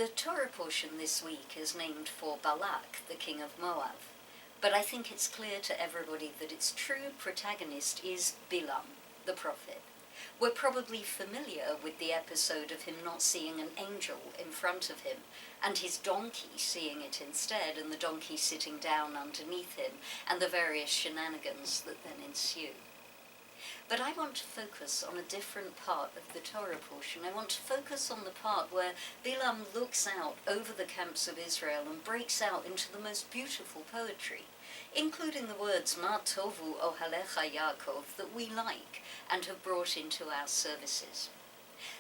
The Torah portion this week is named for Balak, the king of Moab, but I think it's clear to everybody that its true protagonist is Bilam, the prophet. We're probably familiar with the episode of him not seeing an angel in front of him, and his donkey seeing it instead, and the donkey sitting down underneath him, and the various shenanigans that then ensue. But I want to focus on a different part of the Torah portion. I want to focus on the part where Bilam looks out over the camps of Israel and breaks out into the most beautiful poetry, including the words Ma tovu ohalecha Yaakov that we like and have brought into our services.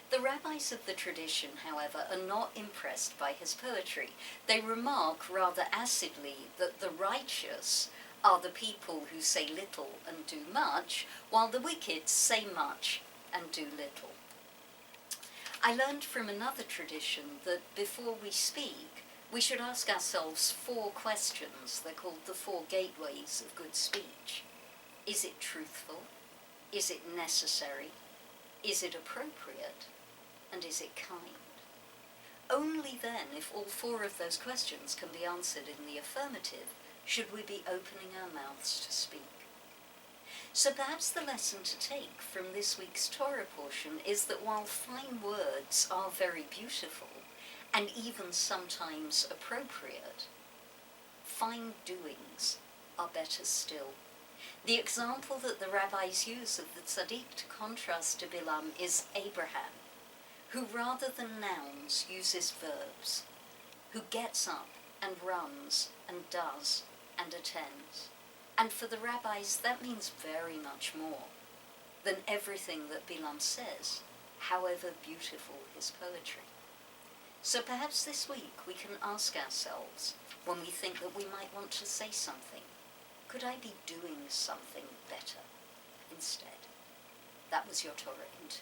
The rabbis of the tradition, however, are not impressed by his poetry. They remark rather acidly that the righteous are the people who say little and do much, while the wicked say much and do little. I learned from another tradition that before we speak, we should ask ourselves 4 questions. They're called the 4 gateways of good speech. Is it truthful? Is it necessary? Is it appropriate? And is it kind? Only then, if all 4 of those questions can be answered in the affirmative, should we be opening our mouths to speak. So perhaps the lesson to take from this week's Torah portion is that while fine words are very beautiful, and even sometimes appropriate, fine doings are better still. The example that the rabbis use of the tzaddik to contrast to Bilam is Abraham, who rather than nouns uses verbs, who gets up and runs and does and attends. And for the rabbis, that means very much more than everything that Bilam says, however beautiful his poetry. So perhaps this week we can ask ourselves, when we think that we might want to say something, could I be doing something better instead? That was your Torah Into.